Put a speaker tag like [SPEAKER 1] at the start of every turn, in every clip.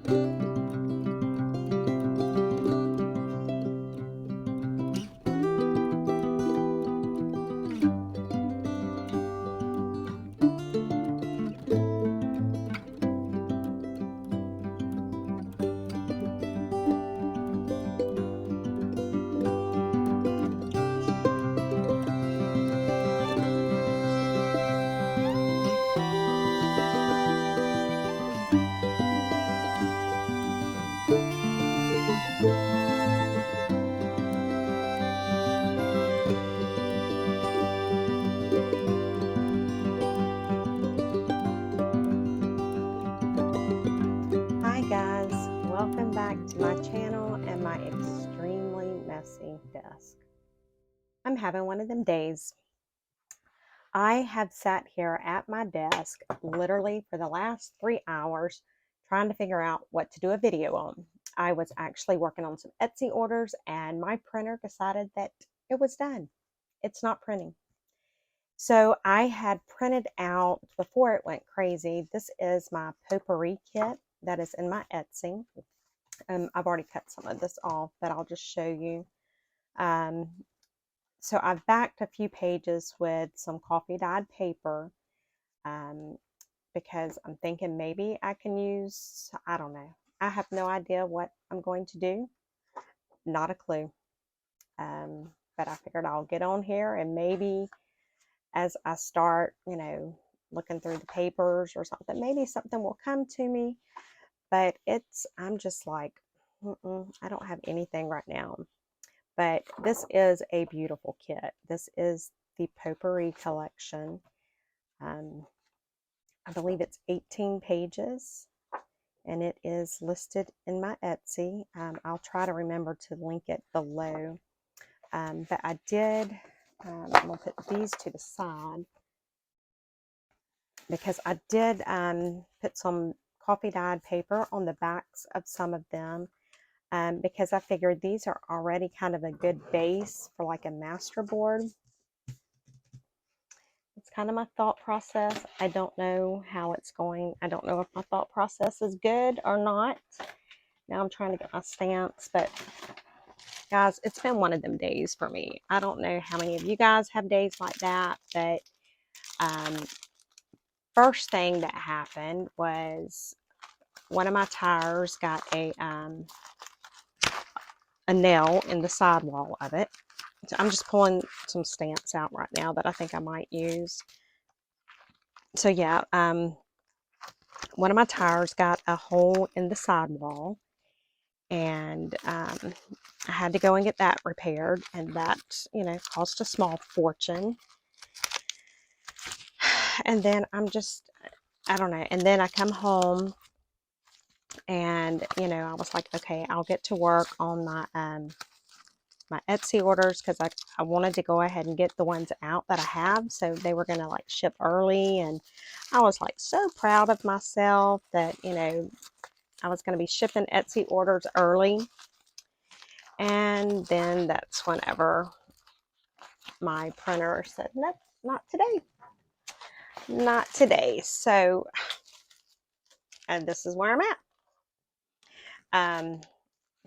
[SPEAKER 1] Hi guys, welcome back to my channel and my extremely messy desk. I'm having one of them days. I have sat here at my desk literally for the last 3 hours trying to figure out what to do a video on. I was actually working on some Etsy orders and my printer decided that it was done. It's not printing. So I had printed out, before it went crazy, this is my potpourri kit that is in my Etsy. I've already cut some of this off, but I'll just show you. So I've backed a few pages with some coffee dyed paper because I'm thinking maybe I can use, I don't know. I have no idea what I'm going to do. Not a clue. But I figured I'll get on here and maybe as I start, looking through the papers or something, maybe something will come to me. But I'm just like, I don't have anything right now. But this is a beautiful kit. This is the Potpourri collection. I believe it's 18 pages, and it is listed in my Etsy. I'll try to remember to link it below. But I did, I'm going to put these to the side because I did put some coffee dyed paper on the backs of some of them. Because I figured these are already kind of a good base for like a masterboard. It's kind of my thought process. I don't know how it's going. I don't know if my thought process is good or not. Now I'm trying to get my stamps, but guys, it's been one of them days for me. I don't know how many of you guys have days like that, but first thing that happened was one of my tires got a nail in the sidewall of it. So I'm just pulling some stamps out right now that I think I might use. So yeah, one of my tires got a hole in the sidewall, and I had to go and get that repaired, and that, cost a small fortune. And then I don't know. And then I come home and, I was like, okay, I'll get to work on my Etsy orders because I wanted to go ahead and get the ones out that I have. So they were going to like ship early. And I was like so proud of myself that, I was going to be shipping Etsy orders early. And then that's whenever my printer said, nope, not today. Not today. So, and this is where I'm at.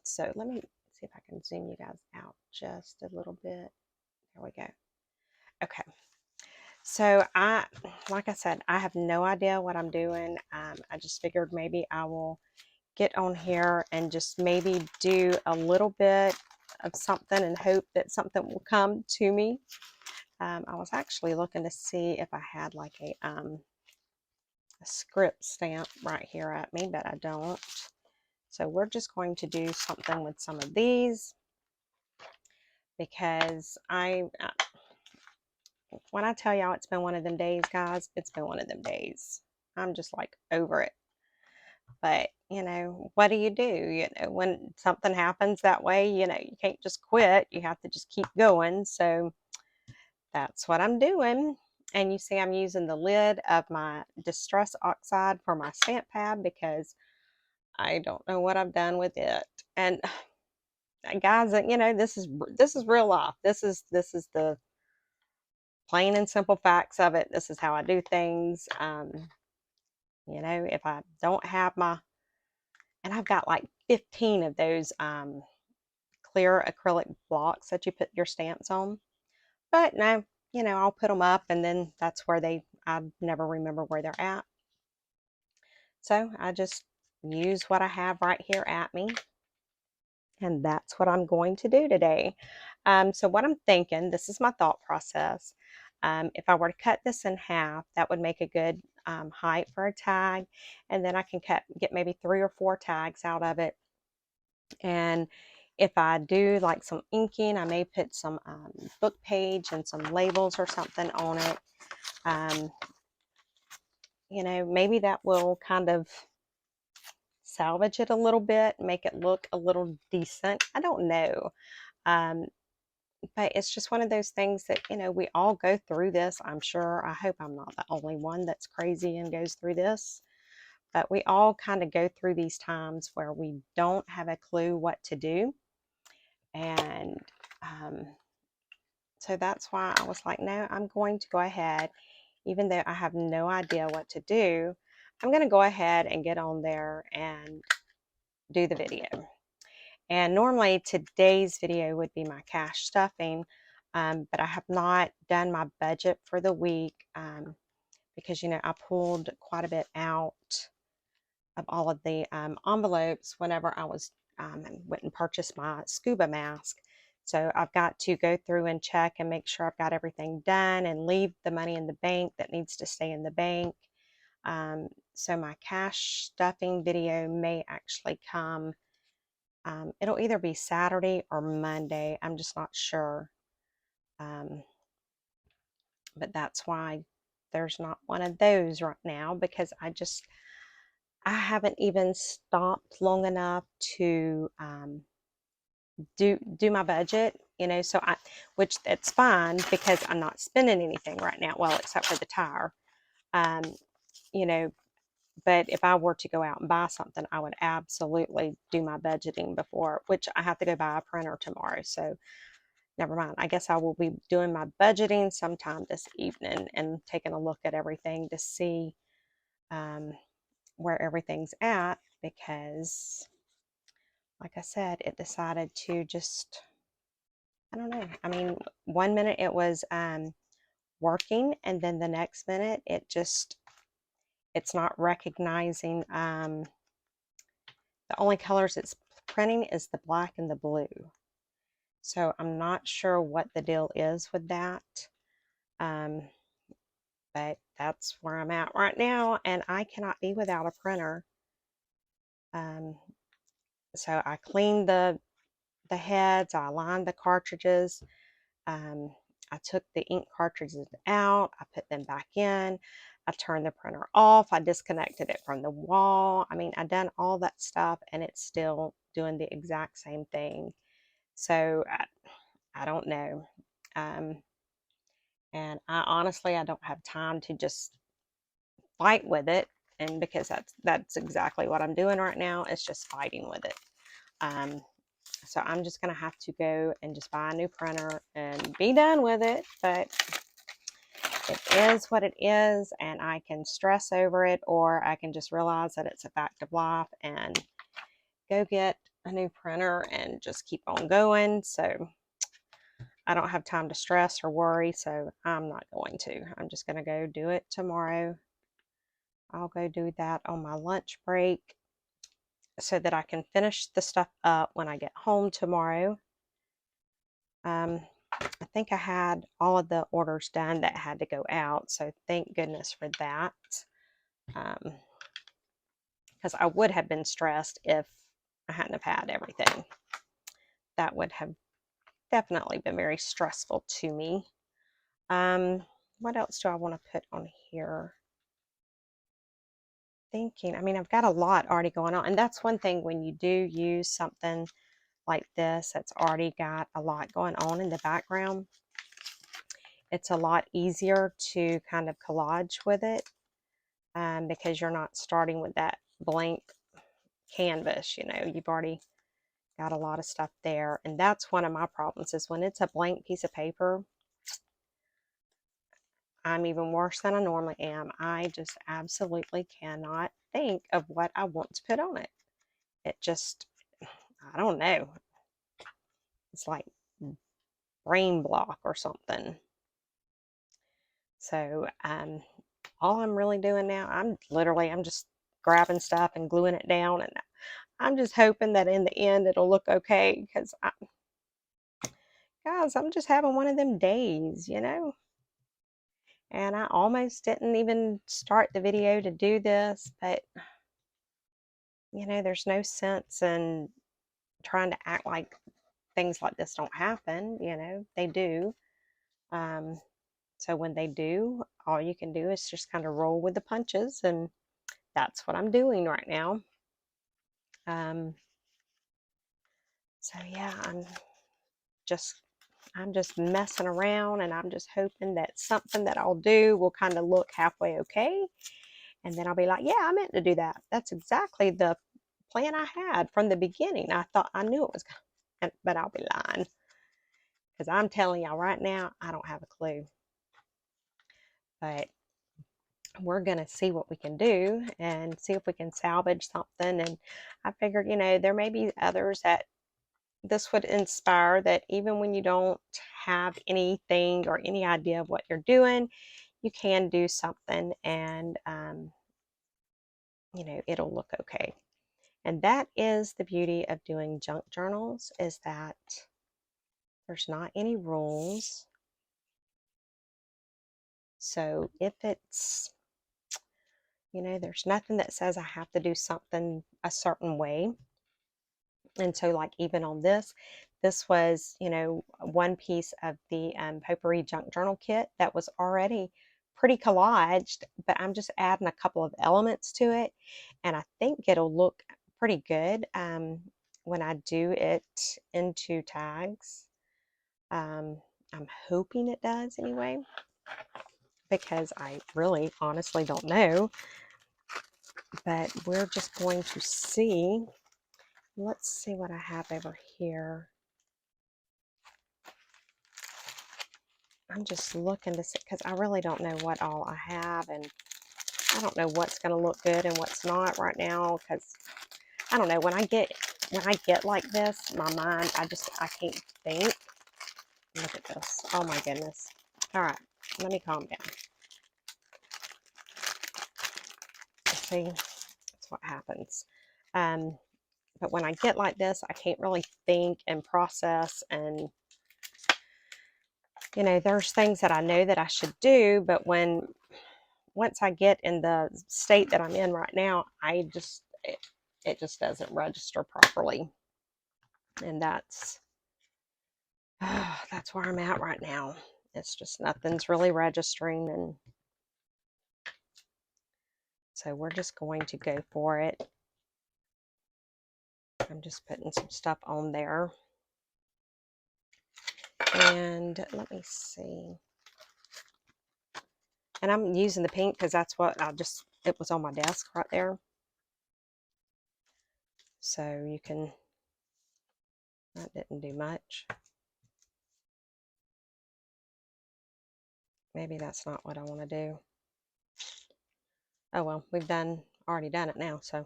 [SPEAKER 1] So let me see if I can zoom you guys out just a little bit. There we go. Okay. So like I said, I have no idea what I'm doing. I just figured maybe I will get on here and just maybe do a little bit of something and hope that something will come to me. I was actually looking to see if I had like a script stamp right here at me, but I don't. So we're just going to do something with some of these because when I tell y'all it's been one of them days, guys, it's been one of them days. I'm just like over it. But, what do? When something happens that way, you can't just quit. You have to just keep going. So that's what I'm doing. And you see I'm using the lid of my Distress Oxide for my stamp pad because I don't know what I've done with it. And guys, this is real life. This is the plain and simple facts of it. This is how I do things. If I don't have my And I've got like 15 of those clear acrylic blocks that you put your stamps on. But no, I'll put them up, and then that's where I never remember where they're at. So I just use what I have right here at me. And that's what I'm going to do today. So what I'm thinking, this is my thought process. If I were to cut this in half, that would make a good height for a tag. And then I can get maybe 3 or 4 tags out of it. And if I do like some inking, I may put some book page and some labels or something on it. Maybe that will kind of salvage it a little bit, make it look a little decent. I don't know. But it's just one of those things that, we all go through this. I'm sure, I hope I'm not the only one that's crazy and goes through this. But we all kind of go through these times where we don't have a clue what to do. And so that's why I was like, no, I'm going to go ahead, even though I have no idea what to do, I'm going to go ahead and get on there and do the video. And normally today's video would be my cash stuffing, but I have not done my budget for the week because, I pulled quite a bit out of all of the envelopes whenever I went and purchased my scuba mask. So I've got to go through and check and make sure I've got everything done and leave the money in the bank that needs to stay in the bank. So my cash stuffing video may actually come. It'll either be Saturday or Monday. I'm just not sure. But that's why there's not one of those right now, because I haven't even stopped long enough to do my budget, so which that's fine because I'm not spending anything right now, well, except for the tire. You know, but if I were to go out and buy something, I would absolutely do my budgeting before, which I have to go buy a printer tomorrow. So never mind. I guess I will be doing my budgeting sometime this evening and taking a look at everything to see where everything's at, because like I said, it decided to just, I don't know. I mean, one minute it was working, and then the next minute it's not recognizing. The only colors it's printing is the black and the blue. So I'm not sure what the deal is with that. But that's where I'm at right now, and I cannot be without a printer. So I cleaned the heads, I lined the cartridges. I took the ink cartridges out, I put them back in, I turned the printer off, I disconnected it from the wall. I mean, I done all that stuff, and it's still doing the exact same thing. So I don't know. And I honestly, I don't have time to just fight with it. And because that's exactly what I'm doing right now, it's just fighting with it. So I'm just going to have to go and just buy a new printer and be done with it. But it is what it is, and I can stress over it, or I can just realize that it's a fact of life and go get a new printer and just keep on going. So I don't have time to stress or worry, so I'm not going to. I'm just going to go do it tomorrow. I'll go do that on my lunch break so that I can finish the stuff up when I get home tomorrow. I think I had all of the orders done that had to go out, so thank goodness for that. Because I would have been stressed if I hadn't have had everything. That would have definitely been very stressful to me. What else do I want to put on here? Thinking, I mean, I've got a lot already going on, and that's one thing when you do use something like this that's already got a lot going on in the background. It's a lot easier to kind of collage with it because you're not starting with that blank canvas. You've already got a lot of stuff there, and that's one of my problems is when it's a blank piece of paper. I'm even worse than I normally am. I just absolutely cannot think of what I want to put on it. it just, I don't know. It's like brain block or something. So all I'm really doing now, I'm just grabbing stuff and gluing it down, and I'm just hoping that in the end it'll look okay, because guys, I'm just having one of them days, you know. And I almost didn't even start the video to do this, but you know, there's no sense in trying to act like things like this don't happen. You know, they do. So when they do, all you can do is just kind of roll with the punches, and that's what I'm doing right now. So yeah, just I'm just messing around, and I'm just hoping that something that I'll do will kind of look halfway okay, and then I'll be like, yeah, I meant to do that. That's exactly the plan I had from the beginning. I thought I knew it was going, but I'll be lying, because I'm telling y'all right now, I don't have a clue. But we're going to see what we can do and see if we can salvage something. And I figured, you know, there may be others that this would inspire, that even when you don't have anything or any idea of what you're doing, you can do something, and you know, it'll look okay. And that is the beauty of doing junk journals, is that there's not any rules. So if it's, you know, there's nothing that says I have to do something a certain way. And so, like, even on this was, you know, one piece of the Potpourri Junk Journal kit that was already pretty collaged, but I'm just adding a couple of elements to it, and I think it'll look pretty good when I do it into tags. I'm hoping it does anyway, because I really honestly don't know. But we're just going to see. Let's see what I have over here. I'm just looking to see, because I really don't know what all I have, and I don't know what's going to look good and what's not right now, because I don't know, when I get like this, my mind, I can't think. Look at this. Oh my goodness. All right, let me calm down. See, that's what happens. But when I get like this, I can't really think and process, and you know, there's things that I know that I should do, but once I get in the state that I'm in right now, it just doesn't register properly. And that's where I'm at right now. It's just nothing's really registering, and so we're just going to go for it. I'm just putting some stuff on there. And let me see. And I'm using the pink because that's what it was on my desk right there. So you can, that didn't do much. Maybe that's not what I want to do. Oh well, we've already done it now, so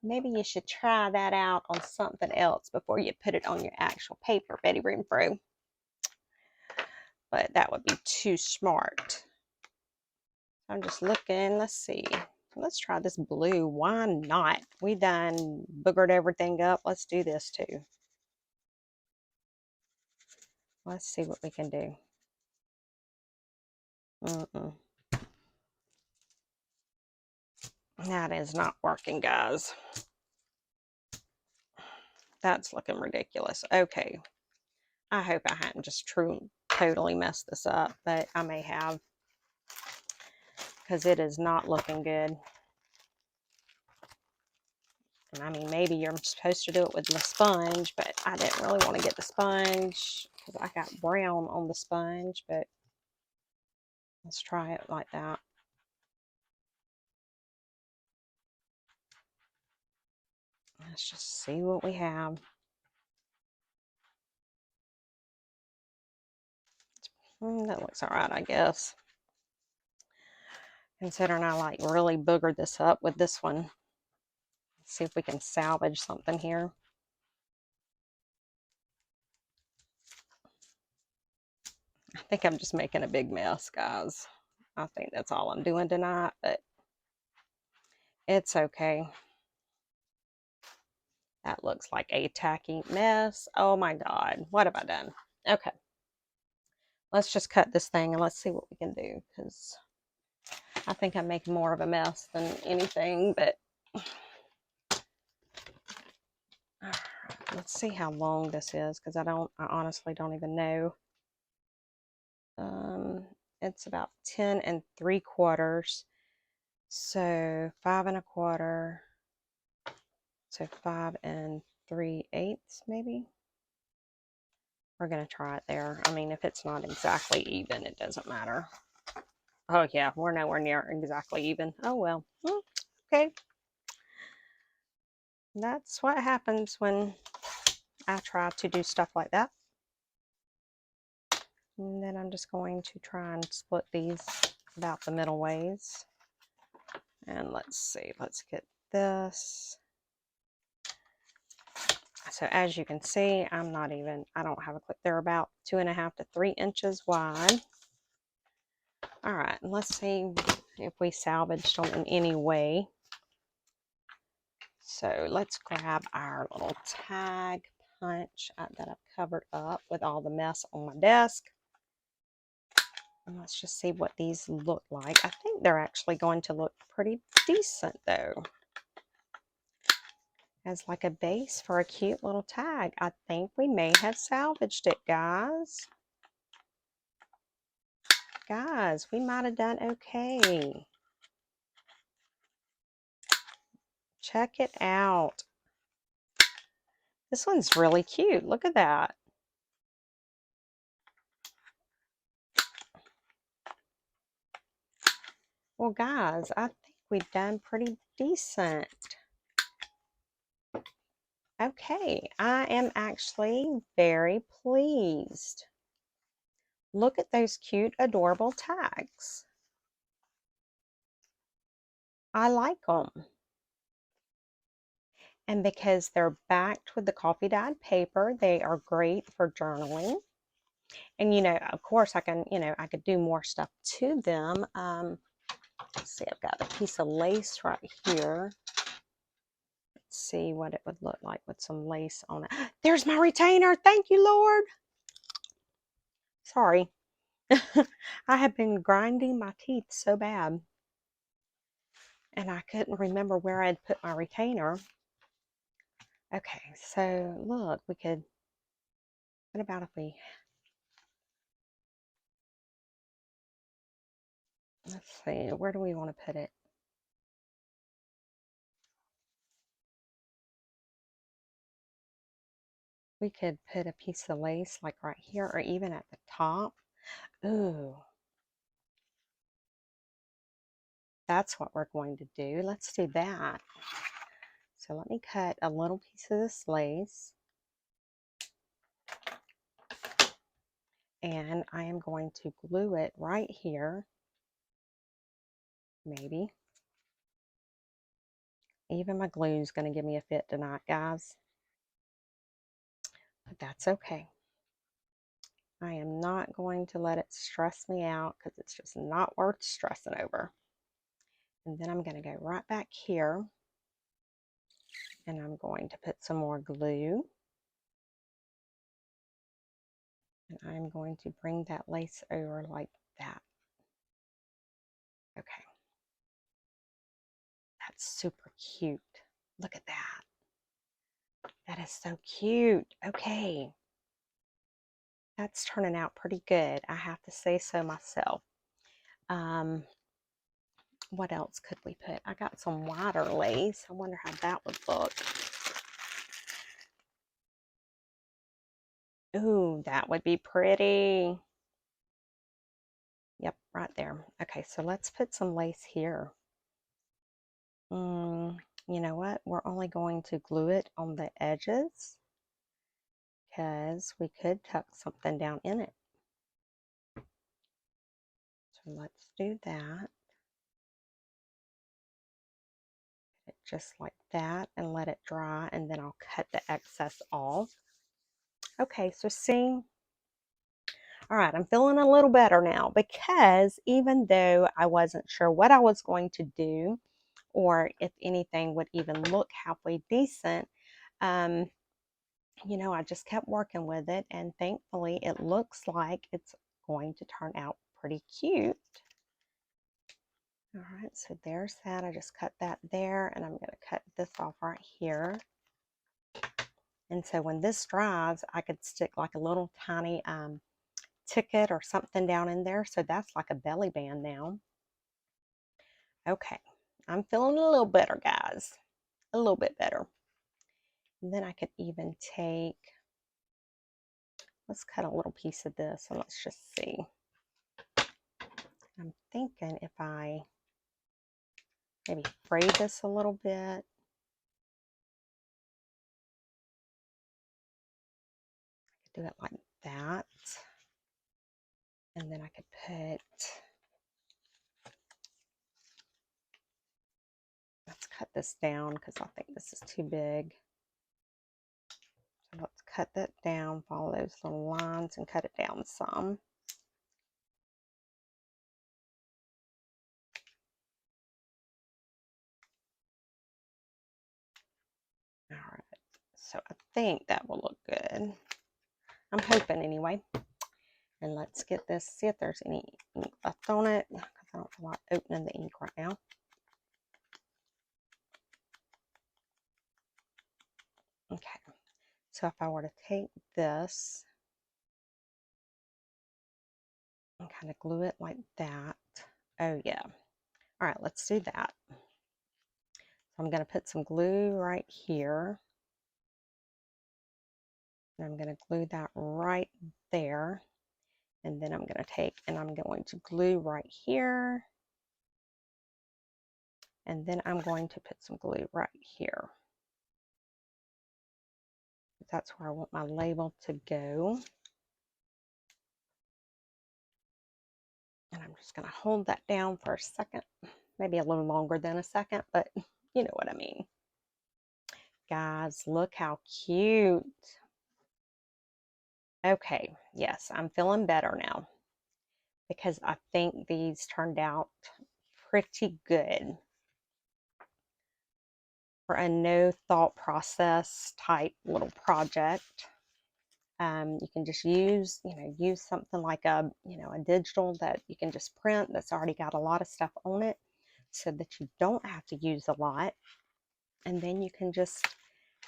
[SPEAKER 1] maybe you should try that out on something else before you put it on your actual paper, Betty Renfrew. But that would be too smart. I'm just looking. Let's see. Let's try this blue. Why not? We done boogered everything up. Let's do this too. Let's see what we can do. That is not working, guys. That's looking ridiculous. Okay. I hope I hadn't just totally messed this up, but I may have, because it is not looking good. And I mean, maybe you're supposed to do it with the sponge, but I didn't really want to get the sponge because I got brown on the sponge, but let's try it like that. Let's just see what we have. That looks all right, I guess. considering I like really boogered this up with this one. Let's see if we can salvage something here. I think I'm just making a big mess, guys. I think that's all I'm doing tonight, but it's okay. That looks like a tacky mess. Oh my God, what have I done? Okay, let's just cut this thing and let's see what we can do, because I think I'm making more of a mess than anything, but let's see how long this is, because I honestly don't even know. It's about 10 3/4. So 5 1/4. So 5 3/8 maybe. We're going to try it there. I mean, if it's not exactly even, it doesn't matter. Oh yeah, we're nowhere near exactly even. Oh well. Okay. That's what happens when I try to do stuff like that. And then I'm just going to try and split these about the middle ways. And let's see, let's get this. So as you can see, I don't have a clip. They're about 2.5 to 3 inches wide. All right, and let's see if we salvaged them in any way. So let's grab our little tag punch that I've covered up with all the mess on my desk. And let's just see what these look like. I think they're actually going to look pretty decent though. As like a base for a cute little tag. I think we may have salvaged it, guys. Guys, we might have done okay. Check it out. This one's really cute. Look at that. Well, guys, I think we've done pretty decent. Okay, I am actually very pleased. Look at those cute, adorable tags. I like them. And because they're backed with the coffee dyed paper, they are great for journaling. And, you know, of course I can, I could do more stuff to them. Let's see, I've got a piece of lace right here. Let's see what it would look like with some lace on it. There's my retainer. Thank you, Lord. Sorry. I have been grinding my teeth so bad. And I couldn't remember where I'd put my retainer. Okay, so look, what about if let's see, where do we want to put it? We could put a piece of lace like right here or even at the top. Ooh. That's what we're going to do. Let's do that. So let me cut a little piece of this lace. And I am going to glue it right here. Maybe. Even my glue is going to give me a fit tonight, guys. But that's okay. I am not going to let it stress me out because it's just not worth stressing over. And then I'm going to go right back here and I'm going to put some more glue. And I'm going to bring that lace over like that. Okay. That's super cute. Look at that. That is so cute. Okay. That's turning out pretty good. I have to say so myself. What else could we put? I got some wider lace. I wonder how that would look. Ooh, that would be pretty. Yep, right there. Okay, so let's put some lace here. You know what? We're only going to glue it on the edges because we could tuck something down in it. So let's do that. just like that and let it dry, and then I'll cut the excess off. Okay, so see, all right, I'm feeling a little better now, because even though I wasn't sure what I was going to do or if anything would even look halfway decent, you know, I just kept working with it, and thankfully it looks like it's going to turn out pretty cute. All right, so there's that. I just cut that there, and I'm going to cut this off right here. And so when this dries, I could stick like a little tiny ticket or something down in there. So that's like a belly band now. Okay, I'm feeling a little better, guys. A little bit better. And then I could even take, let's cut a little piece of this and let's just see. I'm thinking if I maybe fray this a little bit. I could do it like that. And then I could put, let's cut this down because I think this is too big. So let's cut that down, follow those little lines and cut it down some. All right, so I think that will look good. I'm hoping anyway. And let's get this, see if there's any ink left on it, because I don't feel like opening the ink right now. Okay, so if I were to take this and kind of glue it like that. Oh yeah. All right, let's do that. So I'm going to put some glue right here. And I'm going to glue that right there. And then I'm going to take and I'm going to glue right here. And then I'm going to put some glue right here. That's where I want my label to go. And I'm just going to hold that down for a second. Maybe a little longer than a second, but you know what I mean. Guys, look how cute. Okay, yes, I'm feeling better now, because I think these turned out pretty good for a no thought process type little project. You can just use, use something like a digital that you can just print that's already got a lot of stuff on it, so that you don't have to use a lot. And then you can just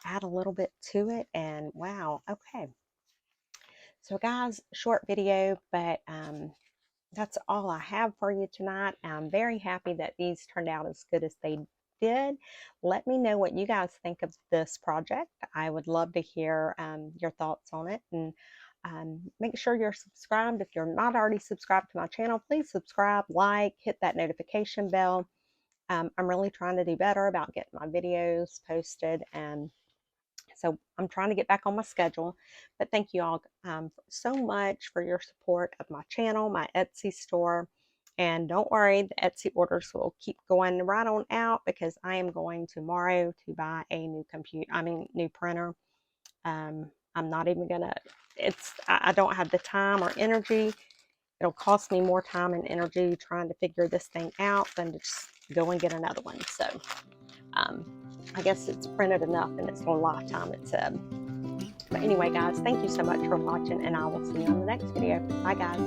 [SPEAKER 1] add a little bit to it, and wow, okay. So guys, short video, but that's all I have for you tonight. I'm very happy that these turned out as good as they did. Let me know what you guys think of this project. I would love to hear your thoughts on it. And make sure you're subscribed. If you're not already subscribed to my channel, please subscribe, like, hit that notification bell. I'm really trying to do better about getting my videos posted, and so I'm trying to get back on my schedule. But thank you all so much for your support of my channel, my Etsy store. And don't worry, the Etsy orders will keep going right on out, because I am going tomorrow to buy a new new printer. I'm not even gonna, I don't have the time or energy. It'll cost me more time and energy trying to figure this thing out than to just go and get another one. So I guess it's printed enough and it's a lifetime, it said. But anyway, guys, thank you so much for watching, and I will see you on the next video. Bye, guys.